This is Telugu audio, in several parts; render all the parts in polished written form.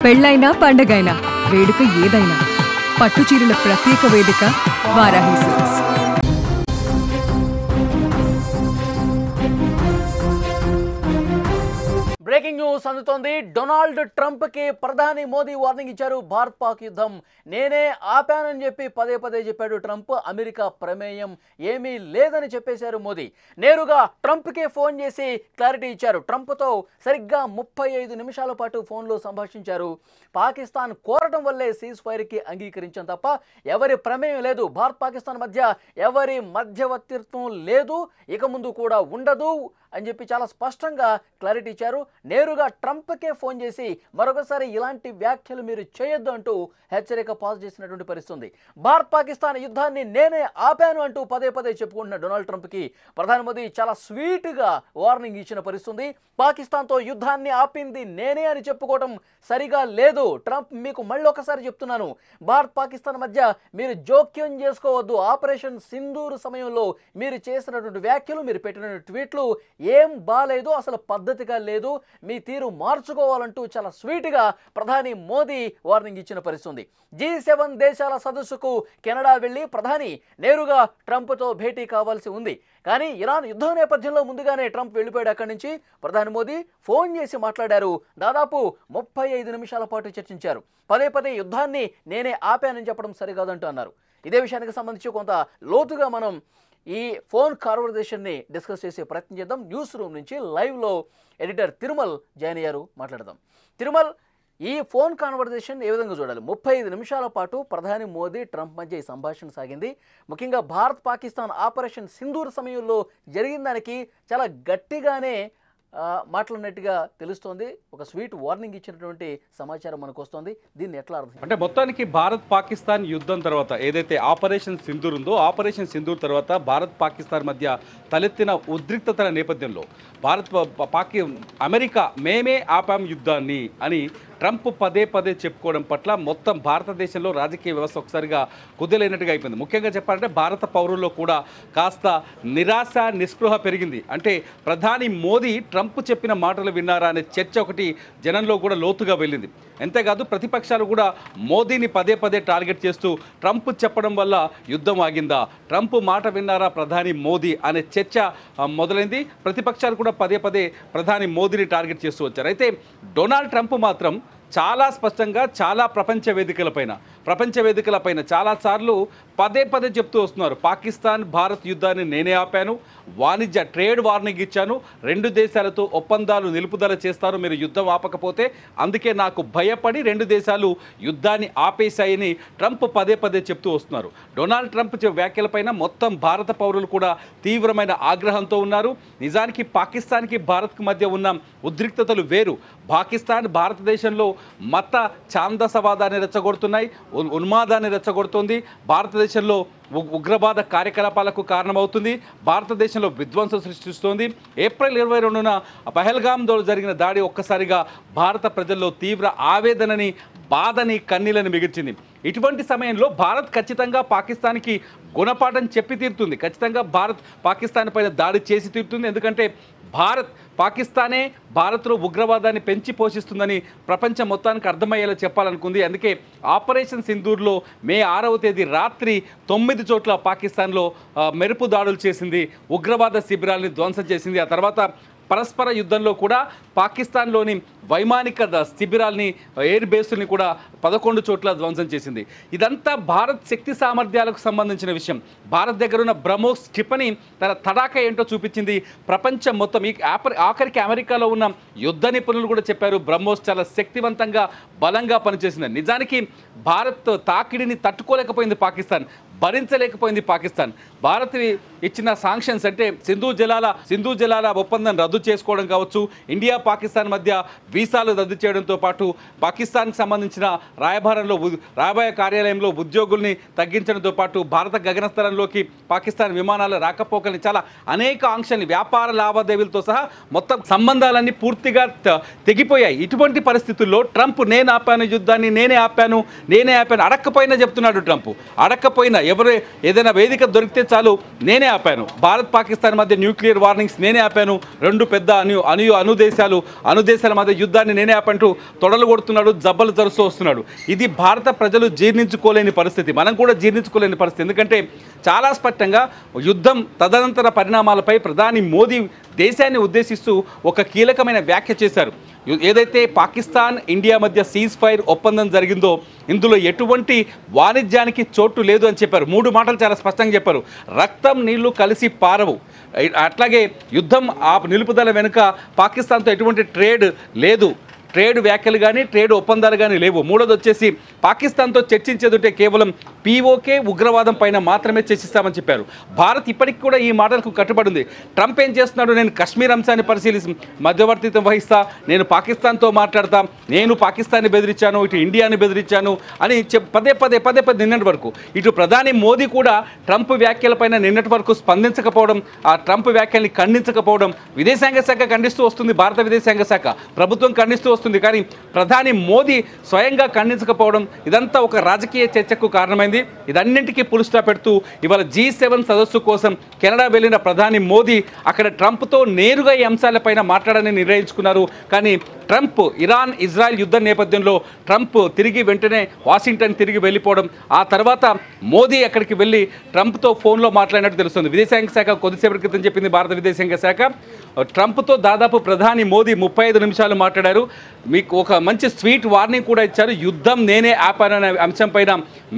పెళ్ళైనా పండగైనా వేడుక ఏదైనా పట్టుచీరల ప్రత్యేక వేదిక వారాహి సిల్క్స్. బ్రేకింగ్ న్యూస్ అందుతోంది. డొనాల్డ్ ట్రంప్ కి ప్రధాని మోదీ వార్నింగ్ ఇచ్చారు. భారత్ పాక్ యుద్ధం నేనే ఆపానని చెప్పి పదే పదే చెప్పాడు ట్రంప్. అమెరికా ప్రమేయం ఏమీ లేదని చెప్పేశారు మోదీ. నేరుగా ట్రంప్కే ఫోన్ చేసి క్లారిటీ ఇచ్చారు. ట్రంప్తో సరిగ్గా 35 నిమిషాల పాటు ఫోన్లో సంభాషించారు. పాకిస్తాన్ కోరటం వల్లే సీజ్ ఫైర్కి అంగీకరించాం తప్ప ఎవరి ప్రమేయం లేదు, భారత్ పాకిస్తాన్ మధ్య ఎవరి మధ్యవర్తిత్వం లేదు, ఇక ముందు కూడా ఉండదు అని చెప్పి చాలా స్పష్టంగా క్లారిటీ ఇచ్చారు. నేరుగా ట్రంప్కే ఫోన్ చేసి మరొకసారి ఇలాంటి వ్యాఖ్యలు మీరు చేయొద్దు అంటూ హెచ్చరిక పాస్ చేసినటువంటి పరిస్థితి. భారత్ పాకిస్తాన్ యుద్ధాన్ని నేనే ఆపాను అంటూ పదే పదే చెప్పుకుంటున్న డొనాల్డ్ ట్రంప్కి ప్రధాని మోదీ చాలా స్వీట్గా వార్నింగ్ ఇచ్చిన పరిస్థితి. పాకిస్తాన్తో యుద్ధాన్ని ఆపింది నేనే అని చెప్పుకోవడం సరిగా లేదు. ట్రంప్ మీకు మళ్ళీ ఒకసారి చెప్తున్నాను, భారత్ పాకిస్తాన్ మధ్య మీరు జోక్యం చేసుకోవద్దు. ఆపరేషన్ సింధూర్ సమయంలో మీరు చేసినటువంటి వ్యాఖ్యలు, మీరు పెట్టిన ట్వీట్లు ఏం బాలేదు, అసలు పద్ధతిగా లేదు, మీ తీరు మార్చుకోవాలంటూ చాలా స్వీట్గా ప్రధాని మోదీ వార్నింగ్ ఇచ్చిన పరిస్థితి. G7 దేశాల సదస్సుకు కెనడా వెళ్ళి ప్రధాని నేరుగా ట్రంప్తో భేటీ కావాల్సి ఉంది. కానీ ఇరాన్ యుద్ధం నేపథ్యంలో ముందుగానే ట్రంప్ వెళ్ళిపోయాడు. అక్కడి నుంచి ప్రధాని మోదీ ఫోన్ చేసి మాట్లాడారు. దాదాపు 35 నిమిషాల పాటు చర్చించారు. పదే పదే యుద్ధాన్ని నేనే ఆపానని చెప్పడం సరికాదంటూ అన్నారు. ఇదే విషయానికి సంబంధించి కొంత లోతుగా మనం ఈ ఫోన్ కాన్వర్జేషన్ని డిస్కస్ చేసే ప్రయత్నం చేద్దాం. న్యూస్ రూమ్ నుంచి లైవ్లో ఎడిటర్ తిరుమల్ జాయిన్ అయ్యారు, మాట్లాడదాం. తిరుమల్, ఈ ఫోన్ కాన్వర్జేషన్ ఏ విధంగా చూడాలి? 35 నిమిషాల పాటు ప్రధాని మోదీ ట్రంప్ మధ్య ఈ సంభాషణ సాగింది. ముఖ్యంగా భారత్ పాకిస్తాన్ ఆపరేషన్ సింధూర్ సమయంలో జరిగిన దానికి చాలా గట్టిగానే మాట్లాడినట్టుగా తెలుస్తోంది. ఒక స్వీట్ వార్నింగ్ ఇచ్చినటువంటి సమాచారం మనకు వస్తుంది. దీన్ని ఎట్లా అర్థం? అంటే మొత్తానికి భారత్ పాకిస్తాన్ యుద్ధం తర్వాత ఏదైతే ఆపరేషన్ సింధూర్ ఉందో, ఆపరేషన్ సింధూర్ తర్వాత భారత్ పాకిస్తాన్ మధ్య తలెత్తిన ఉద్రిక్తతల నేపథ్యంలో అమెరికా మేమే ఆపాం యుద్ధాన్ని అని ట్రంప్ పదే పదే చెప్పుకోవడం పట్ల మొత్తం భారతదేశంలో రాజకీయ వ్యవస్థ ఒకసారిగా కుదిలేనట్టుగా అయిపోయింది. ముఖ్యంగా చెప్పాలంటే భారత పౌరుల్లో కూడా కాస్త నిరాశ నిస్పృహ పెరిగింది. అంటే ప్రధాని మోదీ ట్రంప్ చెప్పిన మాటలు విన్నారా అనే చర్చ ఒకటి జనంలో కూడా లోతుగా వెళ్ళింది. అంతేకాదు ప్రతిపక్షాలు కూడా మోదీని పదే పదే టార్గెట్ చేస్తూ ట్రంప్ చెప్పడం వల్ల యుద్ధం ఆగిందా, ట్రంప్ మాట విన్నారా ప్రధాని మోదీ అనే చర్చ మొదలైంది. ప్రతిపక్షాలు కూడా పదే పదే ప్రధాని మోదీని టార్గెట్ చేస్తూ వచ్చారు. అయితే డొనాల్డ్ ట్రంప్ మాత్రం చాలా స్పష్టంగా చాలా ప్రపంచ వేదికలపైన చాలాసార్లు పదే పదే చెప్తూ వస్తున్నారు, పాకిస్తాన్ భారత్ యుద్ధాన్ని నేనే ఆపాను, వాణిజ్య ట్రేడ్ వార్నింగ్ ఇచ్చాను, 2 దేశాలతో ఒప్పందాలు నిలుపుదల చేస్తారు మీరు యుద్ధం ఆపకపోతే, అందుకే నాకు భయపడి 2 దేశాలు యుద్ధాన్ని ఆపేశాయని ట్రంప్ పదే పదే చెప్తూ వస్తున్నారు. డొనాల్డ్ ట్రంప్ వ్యాఖ్యలపైన మొత్తం భారత పౌరులు కూడా తీవ్రమైన ఆగ్రహంతో ఉన్నారు. నిజానికి పాకిస్తాన్కి భారత్కి మధ్య ఉన్న ఉద్రిక్తతలు వేరు. పాకిస్తాన్ భారతదేశంలో మత ఛాందసవాదాన్ని రెచ్చగొడుతున్నాయి, ఉన్మాదాన్ని రెచ్చగొడుతుంది, భారతదేశంలో ఉగ్రవాద కార్యకలాపాలకు కారణమవుతుంది, భారతదేశంలో విధ్వంసం సృష్టిస్తోంది. ఏప్రిల్ 22న పహల్గామ్లో జరిగిన దాడి ఒక్కసారిగా భారత ప్రజల్లో తీవ్ర ఆవేదనని, బాధని, కన్నీళ్ళని మిగిల్చింది. ఇటువంటి సమయంలో భారత్ ఖచ్చితంగా పాకిస్తాన్కి గుణపాఠం చెప్పి తీరుతుంది. ఖచ్చితంగా భారత్ పాకిస్తాన్ పైన దాడి చేసి తీరుతుంది. ఎందుకంటే పాకిస్తానే భారత్లో ఉగ్రవాదాన్ని పెంచి పోషిస్తుందని ప్రపంచం మొత్తానికి అర్థమయ్యేలా చెప్పాలనుకుంది. అందుకే ఆపరేషన్ సింధూర్లో మే 6వ తేదీ రాత్రి 9 చోట్ల పాకిస్తాన్లో మెరుపు దాడులు చేసింది, ఉగ్రవాద శిబిరాల్ని ధ్వంసం చేసింది. ఆ తర్వాత పరస్పర యుద్ధంలో కూడా పాకిస్తాన్లోని వైమానిక శిబిరాల్ని, ఎయిర్ బేస్ని కూడా 11 చోట్ల ధ్వంసం చేసింది. ఇదంతా భారత్ శక్తి సామర్థ్యాలకు సంబంధించిన విషయం. భారత్ దగ్గర ఉన్న బ్రహ్మోస్ క్షిపణి తన తడాక ఏంటో చూపించింది ప్రపంచం మొత్తం. ఆఖరికి అమెరికాలో ఉన్న యుద్ధ నిపుణులు కూడా చెప్పారు బ్రహ్మోస్ చాలా శక్తివంతంగా, బలంగా పనిచేసింది. నిజానికి భారత్ తాకిడిని తట్టుకోలేకపోయింది పాకిస్తాన్, భరించలేకపోయింది పాకిస్తాన్. భారత్ ఇచ్చిన సాంక్షన్స్ అంటే సింధు జలాల ఒప్పందం రద్దు చేసుకోవడం కావచ్చు, ఇండియా పాకిస్తాన్ మధ్య వీసాలు రద్దు చేయడంతో పాటు పాకిస్తాన్కి సంబంధించిన రాయబార కార్యాలయంలో ఉద్యోగుల్ని తగ్గించడంతో పాటు భారత గగనస్థలంలోకి పాకిస్తాన్ విమానాల రాకపోకల్ని, చాలా అనేక ఆంక్షల్ని, వ్యాపార లావాదేవీలతో సహా మొత్తం సంబంధాలన్నీ పూర్తిగా తెగిపోయాయి. ఇటువంటి పరిస్థితుల్లో ట్రంప్ నేను ఆపాను యుద్ధాన్ని, నేనే ఆపాను అడక్కపోయినా చెప్తున్నాడు ట్రంప్. అడక్కపోయినా ఎవరు ఏదైనా వేదిక దొరికితే చాలు నేనే ఆపాను. భారత్ పాకిస్తాన్ మధ్య న్యూక్లియర్ వార్నింగ్స్ నేనే ఆపాను. రెండు పెద్ద అణు దేశాల మధ్య యుద్ధాన్ని నేనే ఆపంటూ తొడలు కొడుతున్నాడు, జబ్బలు జరుస్తూ వస్తున్నాడు. ఇది భారత ప్రజలు జీర్ణించుకోలేని పరిస్థితి, మనం కూడా జీర్ణించుకోలేని పరిస్థితి. ఎందుకంటే చాలా స్పష్టంగా యుద్ధం తదనంతర పరిణామాలపై ప్రధాని మోదీ దేశాన్ని ఉద్దేశిస్తూ ఒక కీలకమైన వ్యాఖ్య చేశారు. ఏదైతే పాకిస్తాన్ ఇండియా మధ్య సీజ్ ఫైర్ ఒప్పందం జరిగిందో ఇందులో ఎటువంటి వాణిజ్యానికి చోటు లేదు అని చెప్పారు. 3 మాటలు చాలా స్పష్టంగా చెప్పారు. రక్తం నీళ్లు కలిసి పారవు. అట్లాగే యుద్ధం నిలుపుదల వెనుక పాకిస్తాన్తో ఎటువంటి ట్రేడ్ లేదు, ట్రేడ్ వ్యాఖ్యలు కానీ ట్రేడ్ ఒప్పందాలు కానీ లేవు. మూడోది వచ్చేసి పాకిస్తాన్తో చర్చించేదంటే కేవలం పీఓకే ఉగ్రవాదం పైన మాత్రమే చర్చిస్తామని చెప్పారు. భారత్ ఇప్పటికి కూడా ఈ మాటలకు కట్టుబడి ఉంది. ట్రంప్ ఏం చేస్తున్నాడు, నేను కశ్మీర్ అంశాన్ని పరిశీలిసి మధ్యవర్తిత్వం వహిస్తా, నేను పాకిస్తాన్తో మాట్లాడతా, నేను పాకిస్తాన్ని బెదిరించాను, ఇటు ఇండియాని బెదిరించాను అని పదే పదే నిన్నటి వరకు ఇటు ప్రధాని మోదీ కూడా ట్రంప్ వ్యాఖ్యలపైన నిన్నటి వరకు స్పందించకపోవడం, ఆ ట్రంప్ వ్యాఖ్యల్ని ఖండించకపోవడం విదేశాంగ శాఖ ఖండిస్తూ వస్తుంది, భారత విదేశాంగ శాఖ ప్రభుత్వం ఖండిస్తూ వస్తుంది. కానీ ప్రధాని మోదీ స్వయంగా ఖండించకపోవడం ఇదంతా ఒక రాజకీయ చర్చకు కారణమైంది. ఇదన్నింటికీ పుల్ స్టాప్ పెడుతూ ఇవాళ G7 సదస్సు కోసం కెనడా వెళ్ళిన ప్రధాని మోదీ అక్కడ ట్రంప్తో నేరుగా ఈ అంశాలపైన మాట్లాడాలని నిర్ణయించుకున్నారు. కానీ ట్రంప్ ఇరాన్ ఇజ్రాయెల్ యుద్ధం నేపథ్యంలో ట్రంప్ వెంటనే వాషింగ్టన్ తిరిగి వెళ్ళిపోవడం, ఆ తర్వాత మోదీ అక్కడికి వెళ్ళి ట్రంప్తో ఫోన్లో మాట్లాడినట్టు తెలుస్తుంది. విదేశాంగ శాఖ కొద్దిసేపటి క్రితం చెప్పింది భారత విదేశాంగ శాఖ, ట్రంప్తో దాదాపు ప్రధాని మోదీ 35 నిమిషాలు మాట్లాడారు. మీకు ఒక మంచి స్వీట్ వార్నింగ్ కూడా ఇచ్చారు. యుద్ధం నేనే ఆపాననే అంశం పైన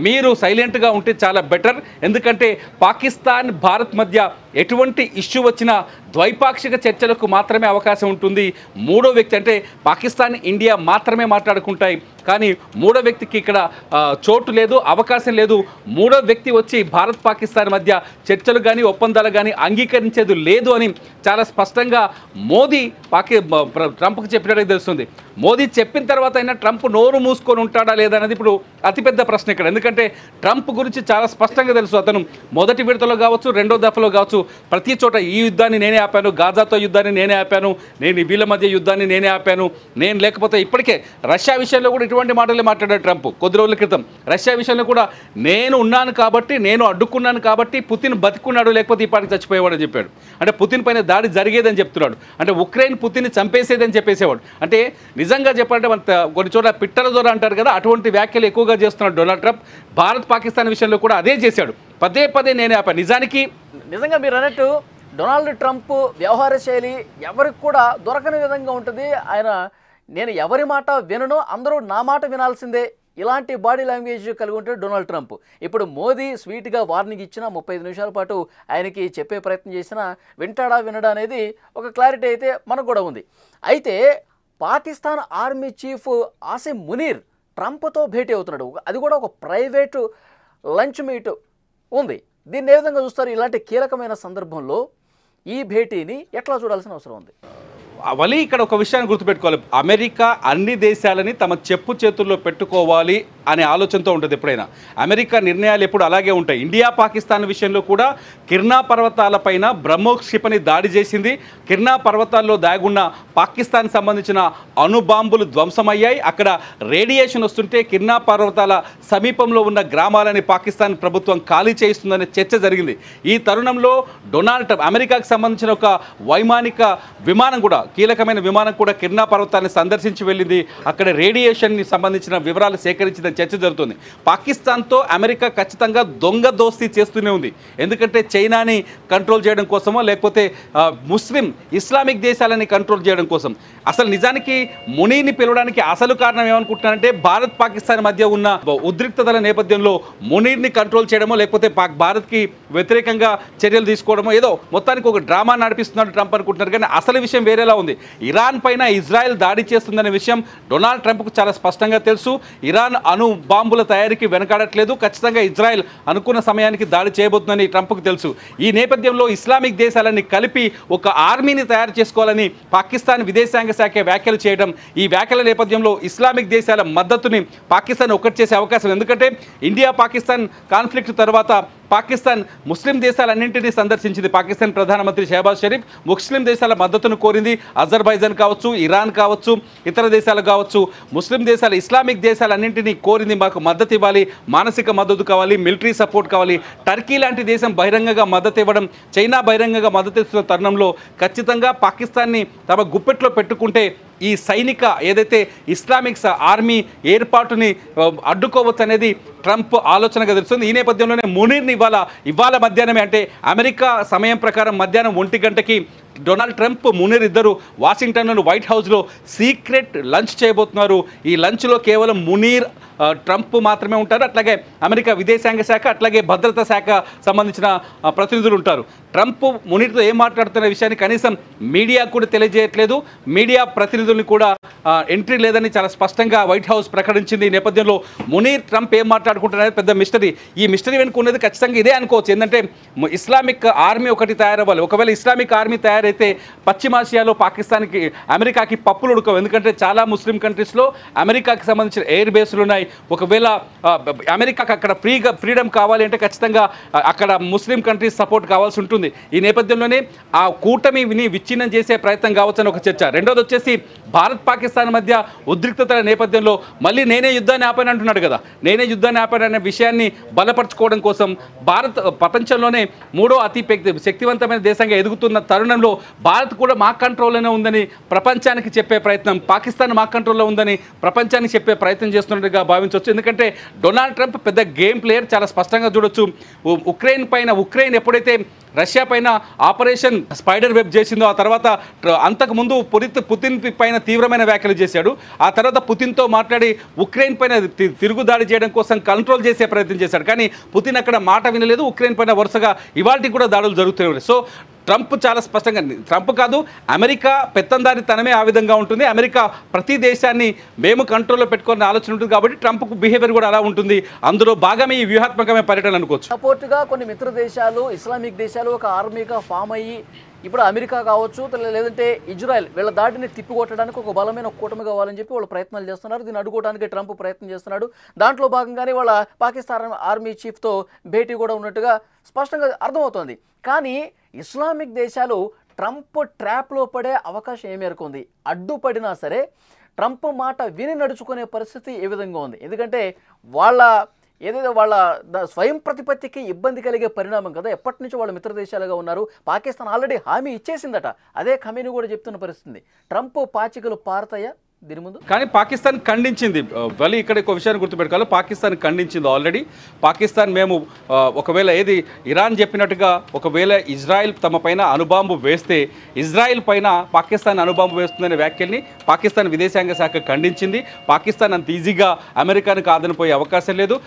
మీరు సైలెంట్గా ఉంటే చాలా బెటర్. ఎందుకంటే పాకిస్తాన్ భారత్ మధ్య ఎటువంటి ఇష్యూ వచ్చినా ద్వైపాక్షిక చర్చలకు మాత్రమే అవకాశం ఉంటుంది. మూడో వ్యక్తి అంటే పాకిస్తాన్ ఇండియా మాత్రమే మాట్లాడుకుంటాయి, కానీ మూడో వ్యక్తికి ఇక్కడ చోటు లేదు, అవకాశం లేదు. మూడో వ్యక్తి వచ్చి భారత్ పాకిస్తాన్ మధ్య చర్చలు కానీ ఒప్పందాలు కానీ అంగీకరించేది లేదు అని చాలా స్పష్టంగా మోదీ ట్రంప్కి చెప్పినట్టు తెలుస్తుంది. మోదీ చెప్పిన తర్వాత అయినా ట్రంప్ నోరు మూసుకొని ఉంటాడా లేదా అనేది ఇప్పుడు అతిపెద్ద ప్రశ్న ఇక్కడ. ఎందుకంటే ట్రంప్ గురించి చాలా స్పష్టంగా తెలుసు. అతను మొదటి విడతలో కావచ్చు, రెండో దఫలో కావచ్చు, ప్రతి చోట ఈ యుద్ధాన్ని నేనే ఆపాను, గాజాతో యుద్ధాన్ని నేనే ఆపాను, నేను వీళ్ళ మధ్య యుద్ధాన్ని నేనే ఆపాను, నేను లేకపోతే ఇప్పటికే రష్యా విషయంలో కూడా ఇటువంటి మాటలే మాట్లాడాడు ట్రంప్ కొద్ది రోజుల క్రితం. రష్యా విషయంలో కూడా నేను ఉన్నాను కాబట్టి, నేను అడ్డుకున్నాను కాబట్టి పుతిన్ బతికున్నాడు, లేకపోతే ఈ పాటికి చచ్చిపోయేవాడని చెప్పాడు. అంటే పుతిన్ పైన దాడి జరిగేదని చెప్తున్నాడు. అంటే ఉక్రెయిన్ పుతిన్ని చంపేసేదని చెప్పేసేవాడు. అంటే నిజంగా చెప్పాలంటే మన కొన్ని చోట్ల పిట్టల ద్వారా అంటారు కదా, అటువంటి వ్యాఖ్యలు ఎక్కువగా చేస్తున్నాడు డొనాల్డ్ ట్రంప్. భారత్ పాకిస్తాన్ విషయంలో కూడా అదే చేశాడు. పదే నేనే ఆపాను. నిజంగా మీరు అన్నట్టు డొనాల్డ్ ట్రంప్ వ్యవహార శైలి ఎవరికి కూడా దొరకని విధంగా ఉంటుంది. నేను ఎవరి మాట వినను, అందరూ నా మాట వినాల్సిందే, ఇలాంటి బాడీ లాంగ్వేజ్ కలిగి ఉంటాడు డొనాల్డ్ ట్రంప్. ఇప్పుడు మోదీ స్వీట్గా వార్నింగ్ ఇచ్చినా 35 నిమిషాల పాటు ఆయనకి చెప్పే ప్రయత్నం చేసినా వినడా అనేది ఒక క్లారిటీ అయితే మనకు కూడా ఉంది. అయితే పాకిస్తాన్ ఆర్మీ చీఫ్ ఆసిమ్ మునీర్ ట్రంప్తో భేటీ అవుతున్నాడు. అది కూడా ఒక ప్రైవేటు లంచ్ మీట్ ఉంది. దీన్ని ఏ విధంగా చూస్తారు? ఇలాంటి కీలకమైన సందర్భంలో ఈ భేటీని ఎట్లా చూడాల్సిన అవసరం ఉంది? అవలి ఇక్కడ ఒక విషయాన్ని గుర్తుపెట్టుకోవాలి. అమెరికా అన్ని దేశాలని తమ చెప్పు చేతుల్లో పెట్టుకోవాలి అనే ఆలోచనతో ఉంటుంది ఎప్పుడైనా. అమెరికా నిర్ణయాలు ఎప్పుడు అలాగే ఉంటాయి. ఇండియా పాకిస్తాన్ విషయంలో కూడా కిర్నా పర్వతాలపైన బ్రహ్మోస్ క్షిపణి దాడి చేసింది. కిర్నా పర్వతాల్లో దాగున్న పాకిస్తాన్ సంబంధించిన అణుబాంబులు ధ్వంసమయ్యాయి. అక్కడ రేడియేషన్ వస్తుంటే కిర్నా పర్వతాల సమీపంలో ఉన్న గ్రామాలని పాకిస్తాన్ ప్రభుత్వం ఖాళీ చేయిస్తుందనే చర్చ జరిగింది. ఈ తరుణంలో డొనాల్డ్ ట్రంప్ అమెరికాకు సంబంధించిన ఒక వైమానిక విమానం కూడా, కీలకమైన విమానం కూడా కిర్నా పర్వతాన్ని సందర్శించి వెళ్ళింది. అక్కడ రేడియేషన్ని సంబంధించిన వివరాలు సేకరించిన చర్చ జరుగుతుంది. పాకిస్తాన్తో అమెరికా ఖచ్చితంగా దొంగ దోస్తీ చేస్తూనే ఉంది. ఎందుకంటే చైనాని కంట్రోల్ చేయడం కోసమో, లేకపోతే ఇస్లామిక్ దేశాలని కంట్రోల్ చేయడం కోసం. అసలు నిజానికి మునీని పిలవడానికి అసలు కారణం ఏమనుకుంటున్నారంటే భారత్ పాకిస్తాన్ మధ్య ఉన్న ఉద్రిక్తతల నేపథ్యంలో మునీర్ని కంట్రోల్ చేయడమో, లేకపోతే భారత్కి వ్యతిరేకంగా చర్యలు తీసుకోవడమో, ఏదో మొత్తానికి ఒక డ్రామా నడిపిస్తున్నాడు ట్రంప్ అనుకుంటున్నారు. కానీ అసలు విషయం వేరేలా ఉంది. ఇరాన్ పైన ఇజ్రాయెల్ దాడి చేస్తుందనే విషయం డొనాల్డ్ ట్రంప్కు చాలా స్పష్టంగా తెలుసు. ఇరాన్ అణు బాంబుల తయారీకి వెనకాడట్లేదు. ఖచ్చితంగా ఇజ్రాయెల్ అనుకున్న సమయానికి దాడి చేయబోతుందని ట్రంప్కు తెలుసు. ఈ నేపథ్యంలో ఇస్లామిక్ దేశాలని కలిపి ఒక ఆర్మీని తయారు చేసుకోవాలని పాకిస్తాన్ విదేశాంగ శాఖ వ్యాఖ్యలు చేయడం, ఈ వ్యాఖ్యల నేపథ్యంలో ఇస్లామిక్ దేశాల మద్దతుని పాకిస్తాన్ ఒక్కటి చేసే అవకాశం. ఎందుకంటే ఇండియా పాకిస్తాన్ కాన్ఫ్లిక్ట్ తర్వాత పాకిస్తాన్ ముస్లిం దేశాలన్నింటినీ సందర్శించింది. పాకిస్తాన్ ప్రధానమంత్రి షహబాజ్ షరీఫ్ ముస్లిం దేశాల మద్దతును కోరింది. అజర్బైజాన్ కావచ్చు, ఇరాన్ కావచ్చు, ఇతర దేశాలు కావచ్చు, ముస్లిం దేశాలు, ఇస్లామిక్ దేశాలన్నింటినీ కోరింది, మాకు మద్దతు ఇవ్వాలి, మానసిక మద్దతు కావాలి, మిలిటరీ సపోర్ట్ కావాలి. టర్కీ లాంటి దేశం బహిరంగంగా మద్దతు ఇవ్వడం, చైనా బహిరంగంగా మద్దతు ఇస్తున్న తరుణంలో ఖచ్చితంగా పాకిస్తాన్ని తమ గుప్పెట్లో పెట్టుకుంటే ఈ సైనిక ఏదైతే ఇస్లామిక్ ఆర్మీ ఏర్పాటుని అడ్డుకోవచ్చు అనేది ట్రంప్ ఆలోచనగా తెలుస్తుంది. ఈ నేపథ్యంలోనే మునీర్ని ఇవాళ మధ్యాహ్నమే, అంటే అమెరికా సమయం ప్రకారం మధ్యాహ్నం 1 గంటకి డొనాల్డ్ ట్రంప్, మునీర్ ఇద్దరు వాషింగ్టన్లోని వైట్ హౌస్లో సీక్రెట్ లంచ్ చేయబోతున్నారు. ఈ లంచ్లో కేవలం మునీర్, ట్రంప్ మాత్రమే ఉంటారు. అట్లాగే అమెరికా విదేశాంగ శాఖ, అట్లాగే భద్రతా శాఖ సంబంధించిన ప్రతినిధులు ఉంటారు. ట్రంప్ మునీర్తో ఏం మాట్లాడుతున్న విషయాన్ని కనీసం మీడియా కూడా తెలియజేయట్లేదు. మీడియా ప్రతినిధుల్ని కూడా ఎంట్రీ లేదని చాలా స్పష్టంగా వైట్ హౌస్ ప్రకటించింది. ఈ నేపథ్యంలో మునీర్, ట్రంప్ ఏం మాట్లాడుకుంటున్నారు పెద్ద మిస్టరీ. ఈ మిస్టరీ వెనుక ఉన్నది ఖచ్చితంగా ఇదే అనుకోవచ్చు. ఏంటంటే ఇస్లామిక్ ఆర్మీ ఒకటి తయారవ్వాలి. ఒకవేళ ఇస్లామిక్ ఆర్మీ తయారైతే పశ్చిమాసియాలో పాకిస్తాన్కి, అమెరికాకి పప్పులు ఉడకవు. ఎందుకంటే చాలా ముస్లిం కంట్రీస్లో అమెరికాకి సంబంధించిన ఎయిర్ బేస్లు ఉన్నాయి. ఒకవేళ అమెరికాకి అక్కడ ఫ్రీడమ్ కావాలి అంటే ఖచ్చితంగా అక్కడ ముస్లిం కంట్రీస్ సపోర్ట్ కావాల్సి ఉంటుంది. ఈ నేపథ్యంలోనే ఆ కూటమిని విచ్ఛిన్నం చేసే ప్రయత్నం కావచ్చని ఒక చర్చ. రెండోది వచ్చేసి భారత్ పాకిస్తాన్ మధ్య ఉద్రిక్తతల నేపథ్యంలో మళ్ళీ నేనే యుద్ధాన్ని ఆపాను అంటున్నాడు కదా. నేనే యుద్ధాన్ని ఆపాను అనే విషయాన్ని బలపరచుకోవడం కోసం భారత్ ప్రపంచంలోనే 3వ అతి శక్తివంతమైన దేశంగా ఎదుగుతున్న తరుణంలో భారత్ కూడా మా కంట్రోల్లోనే ఉందని ప్రపంచానికి చెప్పే ప్రయత్నం, పాకిస్తాన్ మా కంట్రోల్లో ఉందని ప్రపంచానికి చెప్పే ప్రయత్నం చేస్తున్నట్టుగా భావించవచ్చు. ఎందుకంటే డొనాల్డ్ ట్రంప్ పెద్ద గేమ్ ప్లేయర్, చాలా స్పష్టంగా చూడొచ్చు. ఉక్రెయిన్ ఎప్పుడైతే రష్యా పైన ఆపరేషన్ స్పైడర్ వెబ్ చేసిందో, ఆ తర్వాత అంతకుముందు పుతిన్ పైన తీవ్రమైన వ్యాఖ్యలు చేశాడు. ఆ తర్వాత పుతిన్తో మాట్లాడి ఉక్రెయిన్ పైన తిరుగుదాడి చేయడం కోసం కంట్రోల్ చేసే ప్రయత్నం చేశాడు. కానీ పుతిన్ అక్కడ మాట వినలేదు. ఉక్రెయిన్ పైన వరుసగా ఇవాళకి కూడా దాడులు జరుగుతూనే ఉన్నాయి. సో ట్రంప్ చాలా స్పష్టంగా, ట్రంప్ కాదు అమెరికా పెత్తందారితనమే ఆ విధంగా ఉంటుంది. అమెరికా ప్రతి దేశాన్ని మేము కంట్రోల్లో పెట్టుకునే ఆలోచన ఉంటుంది. కాబట్టి ట్రంప్కు బిహేవియర్ కూడా అలా ఉంటుంది. అందులో భాగమే ఈ వ్యూహాత్మకమైన పర్యటన అనుకోవచ్చు. సపోర్ట్గా కొన్ని మిత్ర దేశాలు, ఇస్లామిక్ దేశాలు ఒక ఆర్మీగా ఫామ్ అయ్యి ఇప్పుడు అమెరికా కావచ్చు, లేదంటే ఇజ్రాయెల్, వీళ్ళ దాటిని తిప్పికొట్టడానికి ఒక బలమైన కూటమి కావాలని చెప్పి వాళ్ళు ప్రయత్నాలు చేస్తున్నారు. దీన్ని అడ్డుకోవడానికి ట్రంప్ ప్రయత్నం చేస్తున్నాడు. దాంట్లో భాగంగానే వాళ్ళ పాకిస్తాన్ ఆర్మీ చీఫ్తో భేటీ కూడా ఉన్నట్టుగా స్పష్టంగా అర్థమవుతోంది. కానీ ఇస్లామిక్ దేశాలు ట్రంప్ ట్రాప్లో పడే అవకాశం ఏ మేరకు ఉంది? అడ్డుపడినా సరే ట్రంప్ మాట విని నడుచుకునే పరిస్థితి ఏ విధంగా ఉంది? ఎందుకంటే ఏదైతే వాళ్ళ స్వయం ప్రతిపత్తికి ఇబ్బంది కలిగే పరిణామం కదా. ఎప్పటి నుంచి వాళ్ళు మిత్ర దేశాలుగా ఉన్నారు. పాకిస్తాన్ ఆల్రెడీ హామీ ఇచ్చేసిందట. అదే ఖమీని కూడా చెప్తున్న పరిస్థితి. ట్రంప్ పాచికలు పారతాయా దీని ముందు? కానీ పాకిస్తాన్ ఖండించింది. వలి ఇక్కడ ఒక విషయాన్ని గుర్తుపెట్టుకోవాలి. పాకిస్తాన్ ఖండించింది ఆల్రెడీ. పాకిస్తాన్ మేము ఒకవేళ ఇరాన్ చెప్పినట్టుగా ఒకవేళ ఇజ్రాయెల్ తమ పైన అణుబాంబు వేస్తే ఇజ్రాయెల్ పైన పాకిస్తాన్ అణుబాంబు వేస్తుందనే వ్యాఖ్యల్ని పాకిస్తాన్ విదేశాంగ శాఖ ఖండించింది. పాకిస్తాన్ అంత ఈజీగా అమెరికాను కాదనిపోయే అవకాశం లేదు.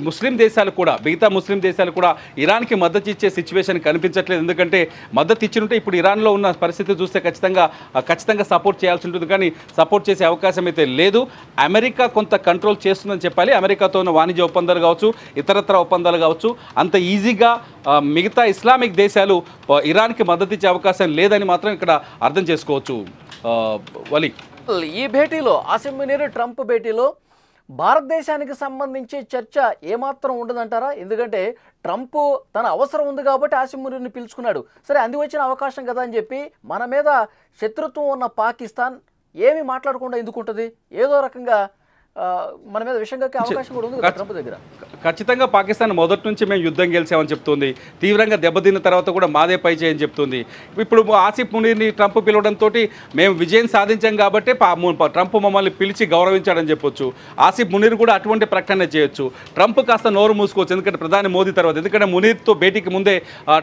ముస్లిం దేశాలు కూడా, మిగతా ముస్లిం దేశాలు కూడా ఇరాన్కి మద్దతు ఇచ్చే సిచ్యువేషన్ కనిపించట్లేదు. ఎందుకంటే మద్దతు ఇచ్చినుంటే ఇప్పుడు ఇరాన్లో ఉన్న పరిస్థితి చూస్తే ఖచ్చితంగా సపోర్ట్ చేయాల్సి ఉంటుంది. కానీ సపోర్ట్ చేసే అవకాశం అయితే లేదు. అమెరికా కొంత కంట్రోల్ చేస్తుందని చెప్పాలి. అమెరికాతో ఉన్న వాణిజ్య ఒప్పందాలు కావచ్చు, ఇతరత్ర ఒప్పందాలు కావచ్చు, అంత ఈజీగా మిగతా ఇస్లామిక్ దేశాలు ఇరాన్కి మద్దతు ఇచ్చే అవకాశం లేదని మాత్రం ఇక్కడ అర్థం చేసుకోవచ్చు. వలి, ఈ భేటీలో ఆసిమ్ మునీర్ ట్రంప్ భేటీలో భారతదేశానికి సంబంధించి చర్చ ఏమాత్రం ఉండదంటారా? ఎందుకంటే ట్రంప్ తన అవసరం ఉంది కాబట్టి ఆసిమ్ మునీర్ని పిలుచుకున్నాడు. సరే, అంది వచ్చిన అవకాశం కదా అని చెప్పి మన మీద శత్రుత్వం ఉన్న పాకిస్తాన్ ఏమీ మాట్లాడకుండా ఎందుకుంటుంది? ఏదో రకంగా మన మీద విషయంగా అవకాశం కూడా ఉంది ట్రంప్ దగ్గర. ఖచ్చితంగా పాకిస్తాన్ మొదటి నుంచి మేము యుద్ధం గెలిచామని చెప్తుంది. తీవ్రంగా దెబ్బతిన్న తర్వాత కూడా మాదే పై చేయని చెప్తుంది. ఇప్పుడు ఆసిఫ్ మునీర్ని ట్రంప్ పిలవడంతో మేము విజయం సాధించాం కాబట్టి ట్రంప్ మమ్మల్ని పిలిచి గౌరవించాడని చెప్పొచ్చు. ఆసిఫ్ మునీర్ కూడా అటువంటి ప్రకటన చేయొచ్చు. ట్రంప్ కాస్త నోరు మూసుకోవచ్చు. ఎందుకంటే ప్రధాని మోదీ తర్వాత, ఎందుకంటే మునీర్తో భేటీకి ముందే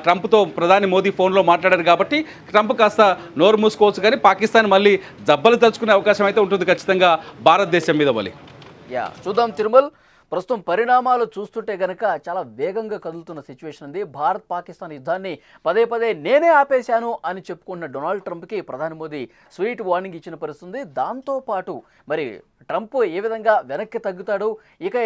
ట్రంప్తో ప్రధాని మోదీ ఫోన్లో మాట్లాడారు కాబట్టి ట్రంప్ కాస్త నోరు మూసుకోవచ్చు. కానీ పాకిస్తాన్ మళ్ళీ జబ్బలు తలుచుకునే అవకాశం అయితే ఉంటుంది ఖచ్చితంగా భారతదేశం మీద. వలి, చూద్దాం తిరుమల్. ప్రస్తుతం పరిణామాలు చూస్తుంటే గనక చాలా వేగంగా కదులుతున్న సిచ్యువేషన్ ఉంది. భారత్ పాకిస్తాన్ యుద్ధాన్ని పదే నేనే ఆపేశాను అని చెప్పుకున్న డొనాల్డ్ ట్రంప్కి ప్రధాని మోదీ స్వీట్ వార్నింగ్ ఇచ్చిన పరిస్థితి ఉంది. దాంతోపాటు మరి ట్రంప్ ఏ విధంగా వెనక్కి తగ్గుతాడు, ఇక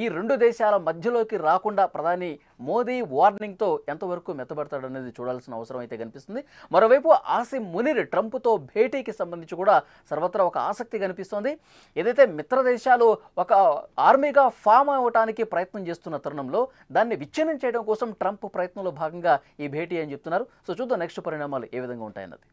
ఈ రెండు దేశాల మధ్యలోకి రాకుండా ప్రధాని మోదీ వార్నింగ్తో ఎంతవరకు మెత్తబడతాడు అనేది చూడాల్సిన అవసరం అయితే కనిపిస్తుంది. మరోవైపు ఆసిమ్ మునీర్ ట్రంప్తో భేటీకి సంబంధించి కూడా సర్వత్రా ఒక ఆసక్తి కనిపిస్తోంది. ఏదైతే మిత్ర దేశాలు ఒక ఆర్మీగా ఫామ్ అవ్వడానికి ప్రయత్నం చేస్తున్న తరుణంలో దాన్ని విచ్ఛిన్నం చేయడం కోసం ట్రంప్ ప్రయత్నంలో భాగంగా ఈ భేటీ అని చెప్తున్నారు. సో చూద్దాం నెక్స్ట్ పరిణామాలు ఏ విధంగా ఉంటాయన్నది.